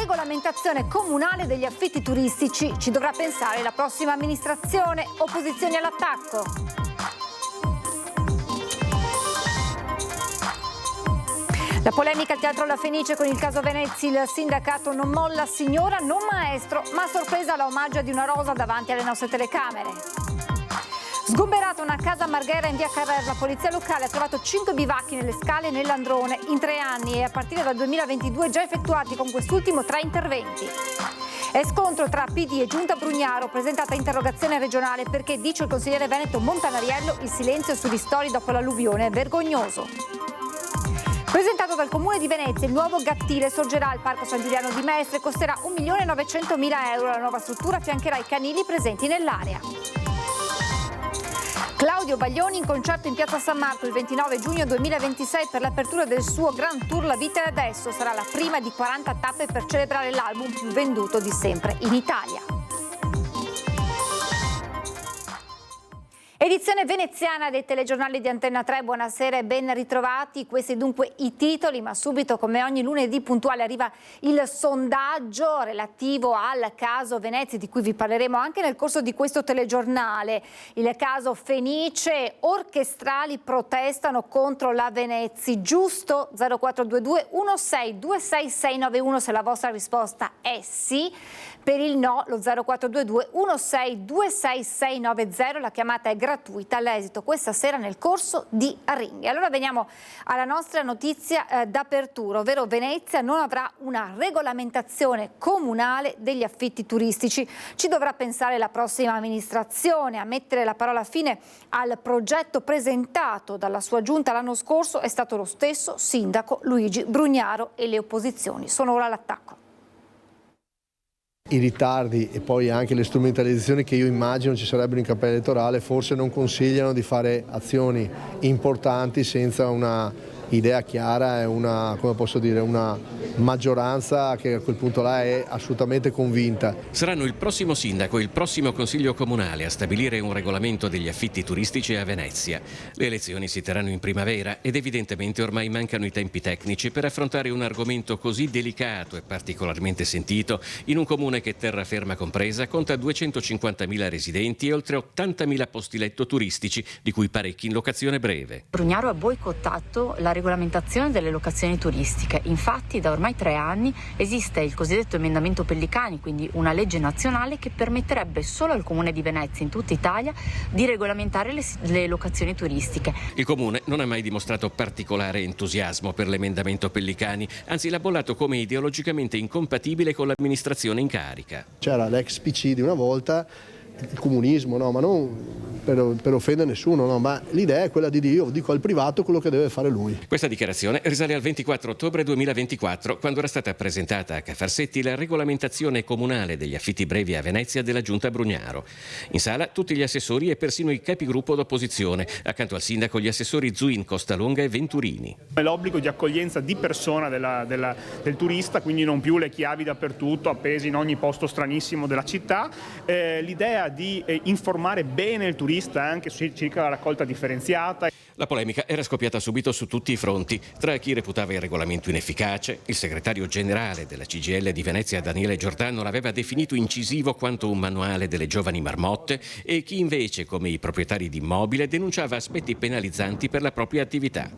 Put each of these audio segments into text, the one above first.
regolamentazione comunale degli affitti turistici. Ci dovrà pensare la prossima amministrazione. Opposizioni all'attacco. La polemica al Teatro La Fenice con il caso Venezia, il sindacato non molla signora, non maestro, ma a sorpresa l'omaggio di una rosa davanti alle nostre telecamere. Sgomberata una casa a Marghera in via Carrer, la polizia locale ha trovato 5 bivacchi nelle scale e nell'androne in 3 anni e a partire dal 2022 già effettuati con quest'ultimo 3 interventi. E scontro tra PD e Giunta Brugnaro, presentata interrogazione regionale perché, dice il consigliere veneto Montanariello, il silenzio sui ristori dopo l'alluvione è vergognoso. Presentato dal Comune di Venezia, il nuovo Gattile sorgerà al Parco San Giuliano di Mestre e costerà 1.900.000 euro. La nuova struttura affiancherà i canili presenti nell'area. Claudio Baglioni in concerto in Piazza San Marco il 29 giugno 2026 per l'apertura del suo Grand Tour La Vita è Adesso. Sarà la prima di 40 tappe per celebrare l'album più venduto di sempre in Italia. Edizione veneziana dei telegiornali di Antenna 3, buonasera e ben ritrovati. Questi dunque i titoli, ma subito come ogni lunedì puntuale arriva il sondaggio relativo al caso Venezia, di cui vi parleremo anche nel corso di questo telegiornale. Il caso Fenice, orchestrali protestano contro la Venezia, giusto? 0422 16 691 se la vostra risposta è sì. Per il no lo 0422 16 690, la chiamata è gratuita, l'esito questa sera nel corso di Ringhe. Allora veniamo alla nostra notizia d'apertura, ovvero Venezia non avrà una regolamentazione comunale degli affitti turistici. Ci dovrà pensare la prossima amministrazione. A mettere la parola fine al progetto presentato dalla sua giunta l'anno scorso è stato lo stesso sindaco Luigi Brugnaro e le opposizioni. Sono ora all'attacco. I ritardi e poi anche le strumentalizzazioni che io immagino ci sarebbero in campagna elettorale forse non consigliano di fare azioni importanti senza una idea chiara e una, come posso dire, una maggioranza che a quel punto là è assolutamente convinta. Saranno il prossimo sindaco e il prossimo consiglio comunale a stabilire un regolamento degli affitti turistici a Venezia. Le elezioni si terranno in primavera ed evidentemente ormai mancano i tempi tecnici per affrontare un argomento così delicato e particolarmente sentito in un comune che, terraferma compresa, conta 250.000 residenti e oltre 80.000 posti letto turistici, di cui parecchi in locazione breve. Brugnaro ha boicottato la regolamentazione delle locazioni turistiche. Infatti da ormai 3 anni esiste il cosiddetto emendamento Pellicani, quindi una legge nazionale che permetterebbe solo al Comune di Venezia in tutta Italia di regolamentare le locazioni turistiche. Il Comune non ha mai dimostrato particolare entusiasmo per l'emendamento Pellicani, anzi l'ha bollato come ideologicamente incompatibile con l'amministrazione in carica. C'era l'ex PC di una volta, il comunismo, no, ma non per offendere nessuno, no, ma l'idea è quella di dire io dico al privato quello che deve fare lui. Questa dichiarazione risale al 24 ottobre 2024, quando era stata presentata a Cafarsetti la regolamentazione comunale degli affitti brevi a Venezia della Giunta Brugnaro. In sala tutti gli assessori e persino i capigruppo d'opposizione, accanto al sindaco gli assessori Zuin, Costalonga e Venturini. È l'obbligo di accoglienza di persona del turista, quindi non più le chiavi dappertutto appesi in ogni posto stranissimo della città, l'idea di informare bene il turista anche circa la raccolta differenziata. La polemica era scoppiata subito su tutti i fronti, tra chi reputava il regolamento inefficace, il segretario generale della CGIL di Venezia Daniele Giordano l'aveva definito incisivo quanto un manuale delle giovani marmotte e chi invece, come i proprietari di immobile, denunciava aspetti penalizzanti per la propria attività.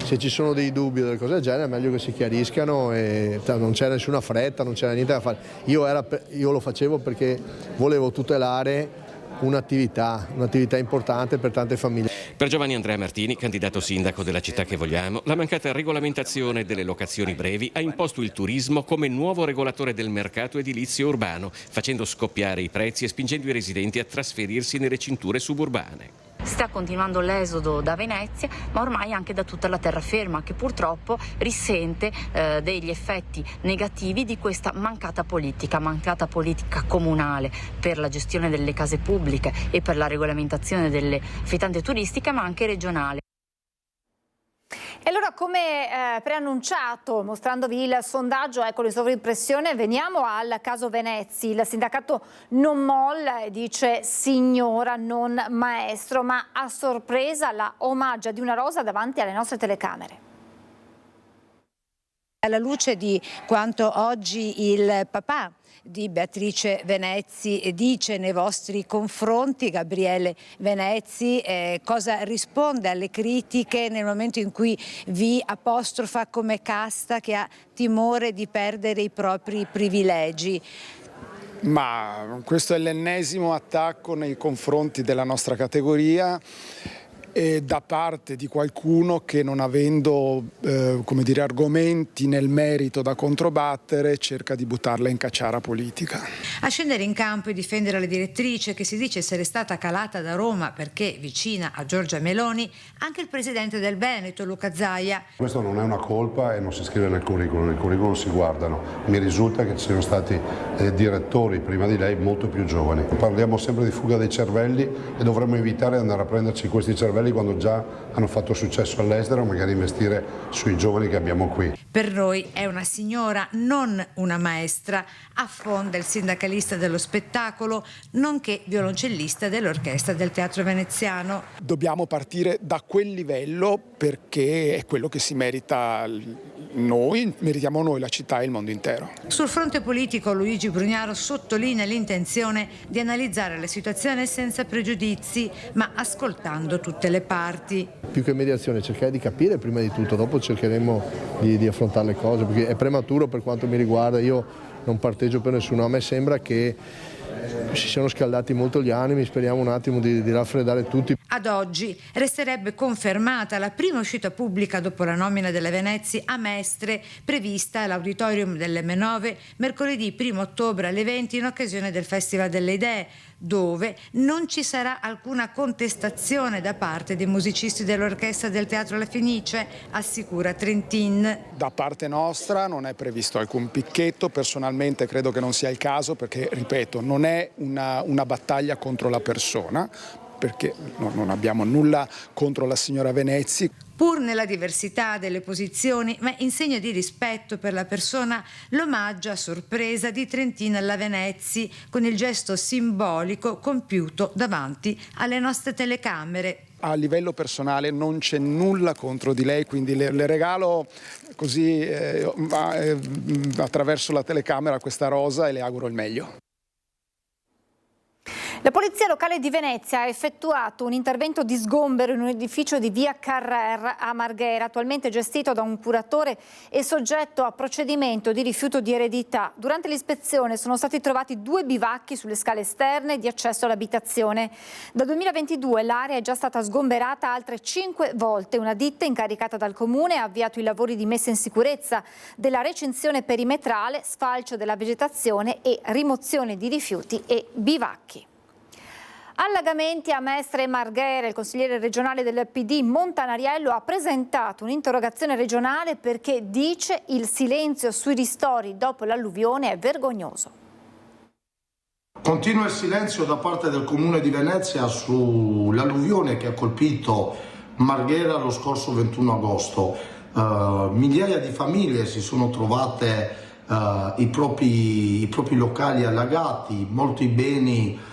Se ci sono dei dubbi o delle cose del genere è meglio che si chiariscano e non c'era nessuna fretta, non c'era niente da fare. Io lo facevo perché volevo tutelare un'attività importante per tante famiglie. Per Giovanni Andrea Martini, candidato sindaco della città che vogliamo, la mancata regolamentazione delle locazioni brevi ha imposto il turismo come nuovo regolatore del mercato edilizio urbano, facendo scoppiare i prezzi e spingendo i residenti a trasferirsi nelle cinture suburbane. Sta continuando l'esodo da Venezia, ma ormai anche da tutta la terraferma, che purtroppo risente degli effetti negativi di questa mancata politica comunale per la gestione delle case pubbliche e per la regolamentazione delle affittanze turistiche, ma anche regionale. E allora, come preannunciato, mostrandovi il sondaggio, ecco le sovrimpressione, veniamo al caso Venezia. Il sindacato non molla e dice signora, non maestro, ma a sorpresa la omaggia di una rosa davanti alle nostre telecamere. Alla luce di quanto oggi il papà di Beatrice Venezzi dice nei vostri confronti, Gabriele Venezzi, cosa risponde alle critiche nel momento in cui vi apostrofa come casta che ha timore di perdere i propri privilegi? Ma questo è l'ennesimo attacco nei confronti della nostra categoria e da parte di qualcuno che, non avendo argomenti nel merito da controbattere, cerca di buttarla in cacciara politica. A scendere in campo e difendere la direttrice, che si dice essere stata calata da Roma perché vicina a Giorgia Meloni, anche il presidente del Veneto, Luca Zaia. Questo non è una colpa e non si scrive nel curriculum si guardano. Mi risulta che ci siano stati direttori prima di lei molto più giovani. Parliamo sempre di fuga dei cervelli e dovremmo evitare di andare a prenderci questi cervelli quando già hanno fatto successo all'estero, magari investire sui giovani che abbiamo qui. Per noi è una signora, non una maestra, affonda il sindacalista dello spettacolo, nonché violoncellista dell'orchestra del Teatro Veneziano. Dobbiamo partire da quel livello perché è quello che si merita meritiamo noi, la città e il mondo intero. Sul fronte politico Luigi Brugnaro sottolinea l'intenzione di analizzare la situazione senza pregiudizi, ma ascoltando tutte le parti. Più che mediazione cercare di capire prima di tutto, dopo cercheremo di affrontare le cose, perché è prematuro per quanto mi riguarda, io non parteggio per nessuno, a me sembra che si siano scaldati molto gli animi, speriamo un attimo di raffreddare tutti. Ad oggi resterebbe confermata la prima uscita pubblica dopo la nomina della Venezzi a Mestre, prevista all'Auditorium dell'M9 mercoledì 1 ottobre alle 20 in occasione del Festival delle Idee, dove non ci sarà alcuna contestazione da parte dei musicisti dell'orchestra del Teatro La Fenice, assicura Trentin. Da parte nostra non è previsto alcun picchetto, personalmente credo che non sia il caso perché, ripeto, non è una battaglia contro la persona, perché non abbiamo nulla contro la signora Venezzi. Pur nella diversità delle posizioni, ma in segno di rispetto per la persona, l'omaggio a sorpresa di Trentin alla Venezzi, con il gesto simbolico compiuto davanti alle nostre telecamere. A livello personale non c'è nulla contro di lei, quindi le regalo così attraverso la telecamera questa rosa e le auguro il meglio. La Polizia Locale di Venezia ha effettuato un intervento di sgombero in un edificio di via Carrer a Marghera, attualmente gestito da un curatore e soggetto a procedimento di rifiuto di eredità. Durante l'ispezione sono stati trovati 2 bivacchi sulle scale esterne di accesso all'abitazione. Dal 2022 l'area è già stata sgomberata altre 5 volte. Una ditta incaricata dal Comune ha avviato i lavori di messa in sicurezza della recinzione perimetrale, sfalcio della vegetazione e rimozione di rifiuti e bivacchi. Allagamenti a Mestre e Marghera. Il consigliere regionale del PD Montanariello ha presentato un'interrogazione regionale perché dice il silenzio sui ristori dopo l'alluvione è vergognoso. Continua il silenzio da parte del Comune di Venezia sull'alluvione che ha colpito Marghera lo scorso 21 agosto. Migliaia di famiglie si sono trovate i propri locali allagati, molti beni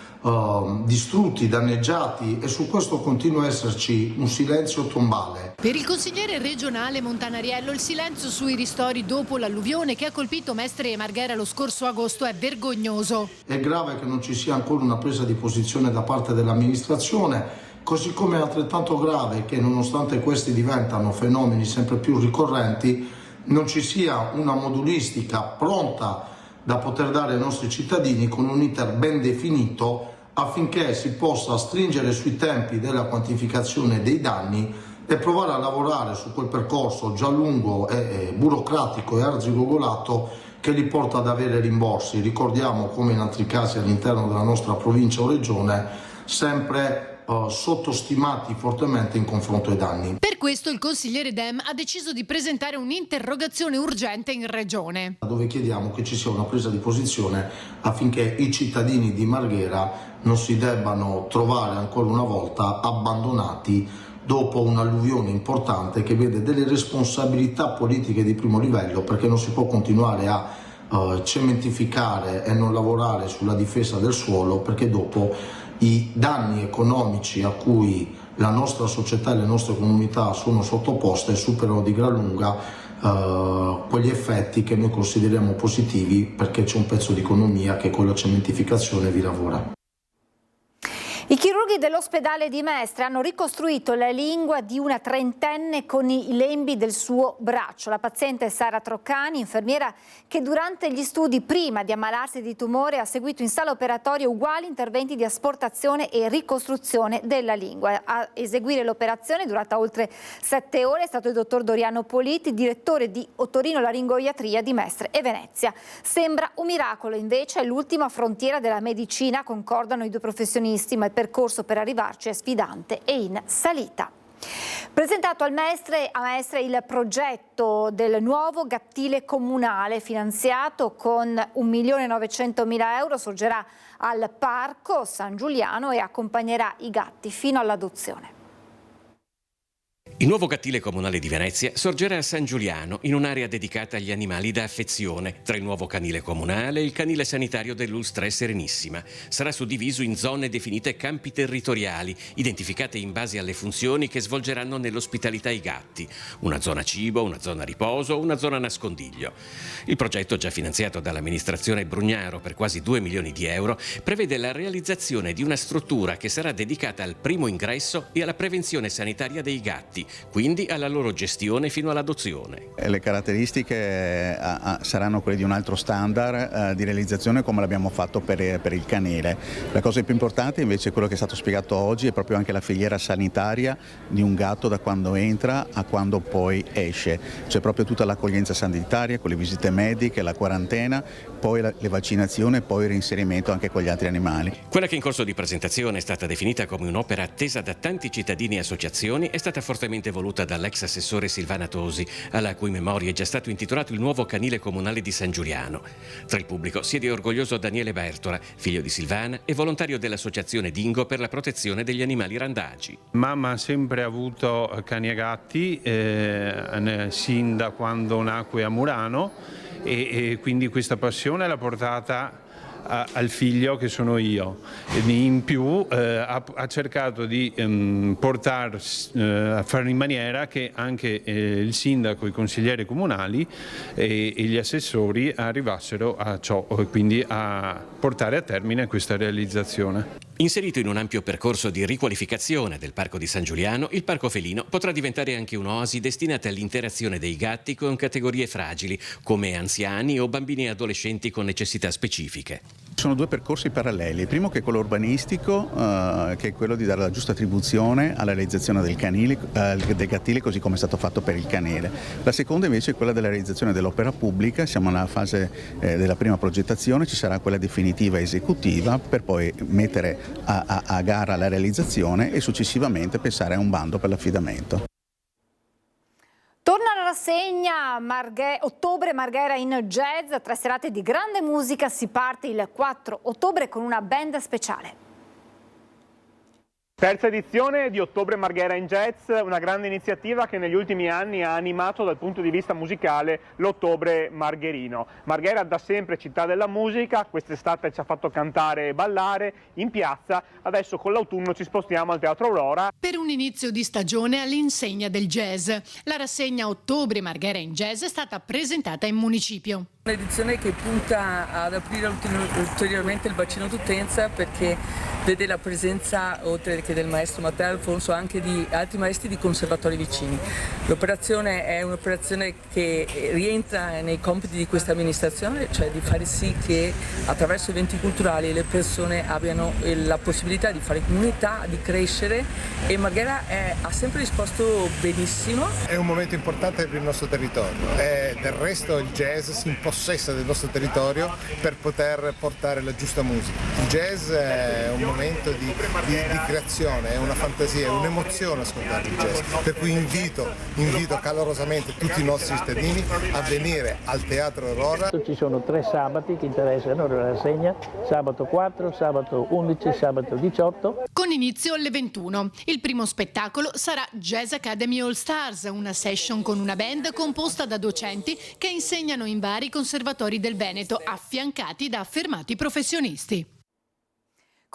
distrutti, danneggiati, e su questo continua a esserci un silenzio tombale. Per il consigliere regionale Montanariello il silenzio sui ristori dopo l'alluvione che ha colpito Mestre e Marghera lo scorso agosto è vergognoso. È grave che non ci sia ancora una presa di posizione da parte dell'amministrazione, così come è altrettanto grave che nonostante questi diventano fenomeni sempre più ricorrenti non ci sia una modulistica pronta da poter dare ai nostri cittadini con un iter ben definito affinché si possa stringere sui tempi della quantificazione dei danni e provare a lavorare su quel percorso già lungo e burocratico e arzigogolato che li porta ad avere rimborsi. Ricordiamo come in altri casi all'interno della nostra provincia o regione sempre sottostimati fortemente in confronto ai danni. Per questo il consigliere Dem ha deciso di presentare un'interrogazione urgente in regione, dove chiediamo che ci sia una presa di posizione affinché i cittadini di Marghera non si debbano trovare ancora una volta abbandonati dopo un'alluvione importante che vede delle responsabilità politiche di primo livello, perché non si può continuare a cementificare e non lavorare sulla difesa del suolo, perché dopo i danni economici a cui la nostra società e le nostre comunità sono sottoposte superano di gran lunga quegli effetti che noi consideriamo positivi, perché c'è un pezzo di economia che con la cementificazione vi lavora. I chirurghi dell'ospedale di Mestre hanno ricostruito la lingua di una trentenne con i lembi del suo braccio. La paziente è Sara Troccani, infermiera che durante gli studi prima di ammalarsi di tumore ha seguito in sala operatoria uguali interventi di asportazione e ricostruzione della lingua. A eseguire l'operazione, durata oltre 7 ore, è stato il dottor Doriano Politi, direttore di otorinolaringoiatria di Mestre e Venezia. Sembra un miracolo, invece è l'ultima frontiera della medicina, concordano i due professionisti, ma il percorso per arrivarci è sfidante e in salita. Presentato a Mestre il progetto del nuovo gattile comunale finanziato con 1.900.000 euro, sorgerà al Parco San Giuliano e accompagnerà i gatti fino all'adozione. Il nuovo gattile comunale di Venezia sorgerà a San Giuliano, in un'area dedicata agli animali da affezione, tra il nuovo canile comunale e il canile sanitario dell'Ulstra Serenissima. Sarà suddiviso in zone definite campi territoriali, identificate in base alle funzioni che svolgeranno nell'ospitalità i gatti. Una zona cibo, una zona riposo, una zona nascondiglio. Il progetto, già finanziato dall'amministrazione Brugnaro per quasi 2 milioni di euro, prevede la realizzazione di una struttura che sarà dedicata al primo ingresso e alla prevenzione sanitaria dei gatti, quindi alla loro gestione fino all'adozione. Le caratteristiche saranno quelle di un altro standard di realizzazione come l'abbiamo fatto per il canile. La cosa più importante invece, quello che è stato spiegato oggi, è proprio anche la filiera sanitaria di un gatto da quando entra a quando poi esce. C'è proprio tutta l'accoglienza sanitaria con le visite mediche, la quarantena, poi le vaccinazioni e poi il reinserimento anche con gli altri animali. Quella che in corso di presentazione è stata definita come un'opera attesa da tanti cittadini e associazioni è stata fortemente voluta dall'ex assessore Silvana Tosi, alla cui memoria è già stato intitolato il nuovo canile comunale di San Giuliano. Tra il pubblico siede orgoglioso Daniele Bertola, figlio di Silvana e volontario dell'associazione Dingo per la protezione degli animali randagi. Mamma ha sempre avuto cani e gatti, sin da quando nacque a Murano, e quindi questa passione l'ha portata al figlio che sono io. In più ha cercato di a fare in maniera che anche il sindaco, i consiglieri comunali e gli assessori arrivassero a ciò, quindi a portare a termine questa realizzazione. Inserito in un ampio percorso di riqualificazione del Parco di San Giuliano, il Parco Felino potrà diventare anche un'oasi destinata all'interazione dei gatti con categorie fragili, come anziani o bambini e adolescenti con necessità specifiche. Sono due percorsi paralleli. Il primo, che è quello urbanistico, che è quello di dare la giusta attribuzione alla realizzazione del gattile, così come è stato fatto per il canile. La seconda invece è quella della realizzazione dell'opera pubblica. Siamo nella fase della prima progettazione, ci sarà quella definitiva esecutiva per poi mettere a gara la realizzazione e successivamente pensare a un bando per l'affidamento. Torna la rassegna Ottobre Marghera in Jazz, 3 serate di grande musica, si parte il 4 ottobre con una band speciale. Terza edizione di Ottobre Marghera in Jazz, una grande iniziativa che negli ultimi anni ha animato dal punto di vista musicale l'Ottobre Margherino. Marghera da sempre città della musica, quest'estate ci ha fatto cantare e ballare in piazza, adesso con l'autunno ci spostiamo al Teatro Aurora. Per un inizio di stagione all'insegna del jazz, la rassegna Ottobre Marghera in Jazz è stata presentata in municipio. Un'edizione che punta ad aprire ulteriormente il bacino d'utenza, perché vede la presenza, oltre che del maestro Matteo Alfonso, anche di altri maestri di conservatori vicini. L'operazione è un'operazione che rientra nei compiti di questa amministrazione, cioè di fare sì che attraverso eventi culturali le persone abbiano la possibilità di fare comunità, di crescere, e Marghera ha sempre risposto benissimo. È un momento importante per il nostro territorio, del resto il jazz si impossessa del nostro territorio per poter portare la giusta musica. Il jazz è un momento di creazione, è una fantasia, è un'emozione ascoltare il jazz, per cui invito calorosamente tutti i nostri cittadini a venire al Teatro Aurora. Ci sono 3 sabati che interessano la rassegna, sabato 4, sabato 11, sabato 18. Con inizio alle 21. Il primo spettacolo sarà Jazz Academy All Stars, una session con una band composta da docenti che insegnano in vari conservatori del Veneto, affiancati da affermati professionisti.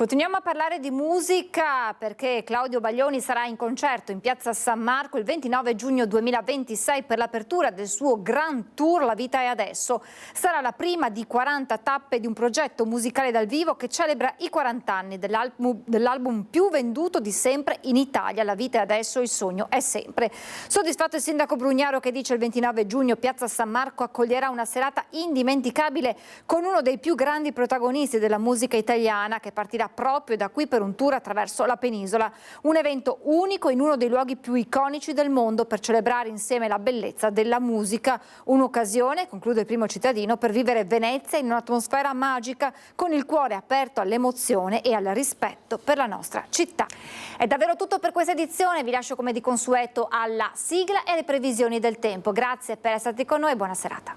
Continuiamo a parlare di musica perché Claudio Baglioni sarà in concerto in Piazza San Marco il 29 giugno 2026 per l'apertura del suo Grand Tour La Vita è Adesso. Sarà la prima di 40 tappe di un progetto musicale dal vivo che celebra i 40 anni dell'album più venduto di sempre in Italia, La Vita è Adesso, il sogno è sempre. Soddisfatto il sindaco Brugnaro che dice il 29 giugno Piazza San Marco accoglierà una serata indimenticabile con uno dei più grandi protagonisti della musica italiana che partirà proprio da qui per un tour attraverso la penisola. Un evento unico in uno dei luoghi più iconici del mondo per celebrare insieme la bellezza della musica. Un'occasione, conclude il primo cittadino, per vivere Venezia in un'atmosfera magica con il cuore aperto all'emozione e al rispetto per la nostra città. È davvero tutto per questa edizione, vi lascio come di consueto alla sigla e alle previsioni del tempo. Grazie per essere stati con noi e buona serata.